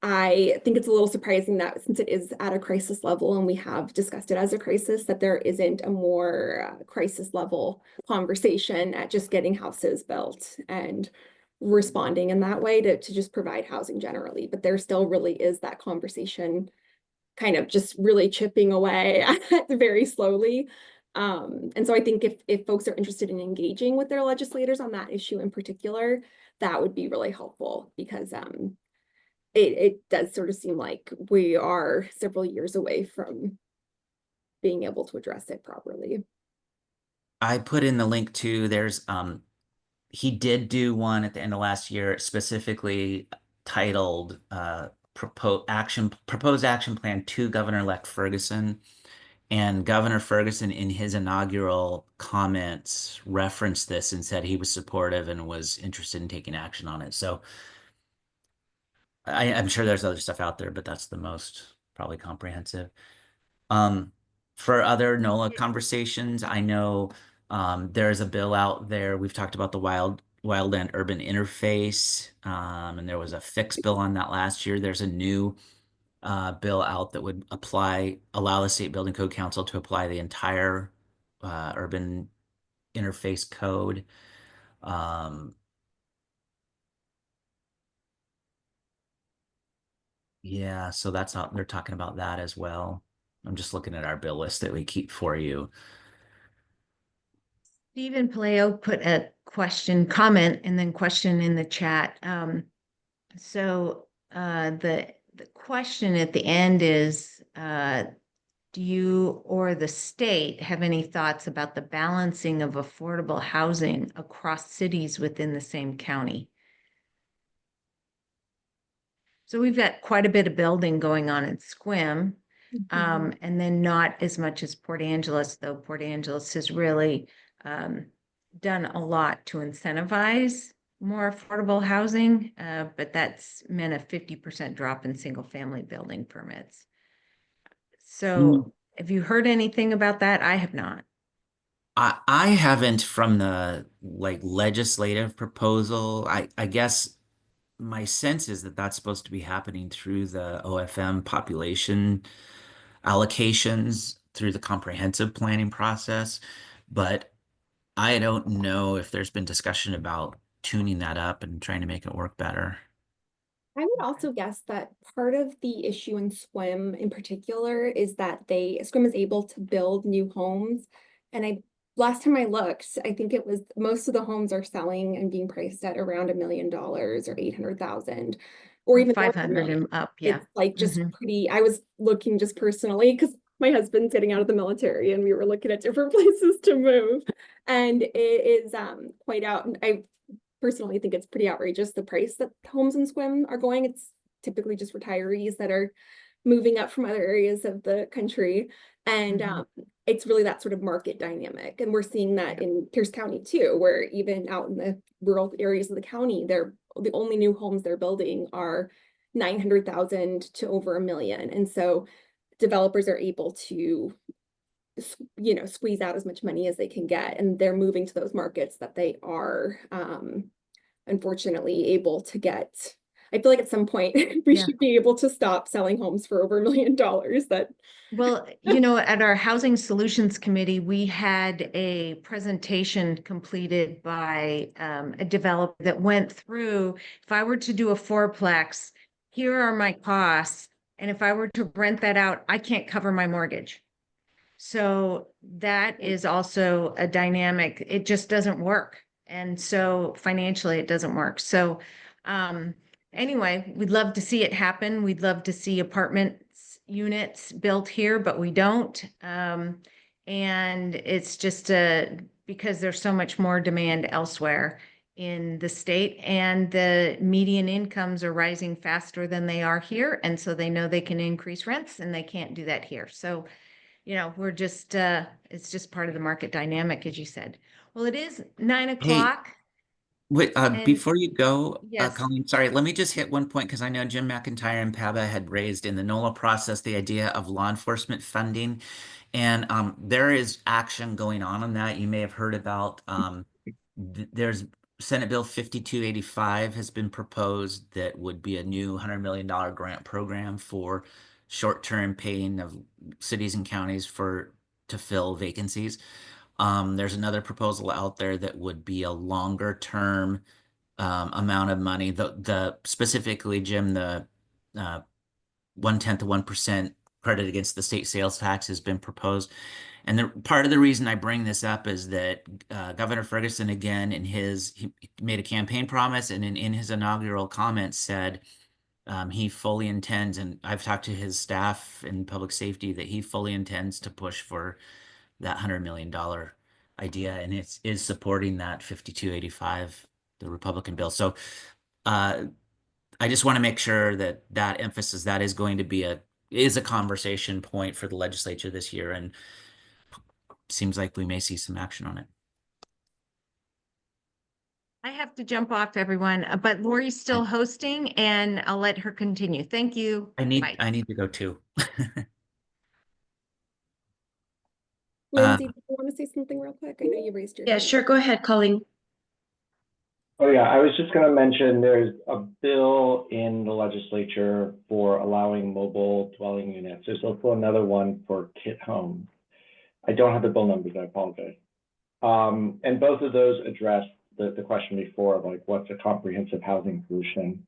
I think it's a little surprising that since it is at a crisis level and we have discussed it as a crisis, that there isn't a more crisis level conversation at just getting houses built and responding in that way to just provide housing generally. But there still really is that conversation kind of just really chipping away very slowly. And so I think if folks are interested in engaging with their legislators on that issue in particular, that would be really helpful, because it does sort of seem like we are several years away from being able to address it properly. I put in the link to, there's he did do one at the end of last year specifically titled proposed action plan to Governor-elect Ferguson. And Governor Ferguson, in his inaugural comments, referenced this and said he was supportive and was interested in taking action on it. So I'm sure there's other stuff out there, but that's the most probably comprehensive. For other NOLA conversations, I know there's a bill out there. We've talked about the wildland urban interface, and there was a fixed bill on that last year. There's a new bill out that would allow the State Building Code Council to apply the entire urban interface code. Yeah, so that's how they're talking about that as well. I'm just looking at our bill list that we keep for you. Stephen Paleo put a comment and then question in the chat. So the question at the end is, do you or the state have any thoughts about the balancing of affordable housing across cities within the same county? So we've got quite a bit of building going on in Sequim, and then not as much as Port Angeles, though Port Angeles has really done a lot to incentivize more affordable housing, but that's meant a 50% drop in single family building permits. So have you heard anything about that? I have not. I haven't from the legislative proposal. I guess my sense is that that's supposed to be happening through the OFM population allocations through the comprehensive planning process, but I don't know if there's been discussion about tuning that up and trying to make it work better. I would also guess that part of the issue in Swim in particular is that Swim is able to build new homes. And last time I looked, I think it was most of the homes are selling and being priced at around $1 million or 800,000 or even 500 and up. Yeah. It's like just pretty, I was looking just personally because my husband's getting out of the military and we were looking at different places to move. And it is quite out. And I personally think it's pretty outrageous the price that homes in Swim are going. It's typically just retirees that are moving up from other areas of the country. And it's really that sort of market dynamic. And we're seeing that in Pierce County too, where even out in the rural areas of the county, the only new homes they're building are 900,000 to over $1 million. And so developers are able to squeeze out as much money as they can get, and they're moving to those markets that they are unfortunately able to get. I feel like at some point we should be able to stop selling homes for over $1 million. Well, at our Housing Solutions Committee, we had a presentation completed by a developer that went through, if I were to do a fourplex, here are my costs. And if I were to rent that out, I can't cover my mortgage. So that is also a dynamic. It just doesn't work. And so financially, it doesn't work. So anyway, we'd love to see it happen. We'd love to see units built here, but we don't. And it's just because there's so much more demand elsewhere in the state, and the median incomes are rising faster than they are here. And so they know they can increase rents, and they can't do that here. So we're just, it's just part of the market dynamic, as you said. Well, it is 9 o'clock. Wait, before you go, yes. Colleen, sorry, let me just hit one point because I know Jim McIntyre and Paba had raised in the NOLA process the idea of law enforcement funding. And there is action going on that. You may have heard about. There's Senate Bill 5285 has been proposed that would be a new $100 million grant program for short-term paying of cities and counties to fill vacancies. There's another proposal out there that would be a longer term amount of money. The specifically, Jim, the 1/10 of 1% credit against the state sales tax has been proposed. And part of the reason I bring this up is that Governor Ferguson, again, he made a campaign promise, and in his inaugural comments said he fully intends, and I've talked to his staff in public safety, that he fully intends to push for that $100 million idea, and it is supporting that 5285, the Republican bill. So I just want to make sure that emphasis that is going to be a conversation point for the legislature this year, and seems like we may see some action on it. I have to jump off, everyone, but Lori's still hosting, and I'll let her continue. Thank you. I need to go too. Lindsay, do you want to say something real quick? I know you raised your hand. Yeah, sure. Go ahead, Colleen. Oh yeah, I was just going to mention there's a bill in the legislature for allowing mobile dwelling units. There's also another one for kit homes. I don't have the bill numbers, I apologize. And both of those address the question before of like, what's a comprehensive housing solution?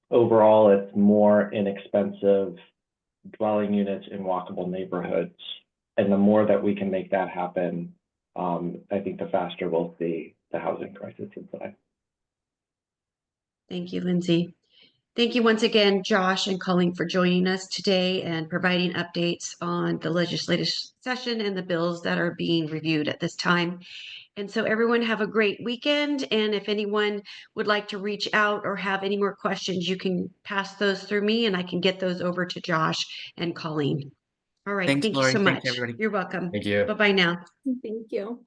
Overall, it's more inexpensive dwelling units in walkable neighborhoods. And the more that we can make that happen, I think the faster we'll see the housing crisis subside. Thank you, Lindsay. Thank you once again, Josh and Colleen, for joining us today and providing updates on the legislative session and the bills that are being reviewed at this time. And so everyone have a great weekend. And if anyone would like to reach out or have any more questions, you can pass those through me and I can get those over to Josh and Colleen. All right. Thanks, Thank you Lori. so Thanks, much. everybody. You're welcome. Thank you. Bye-bye now. Thank you.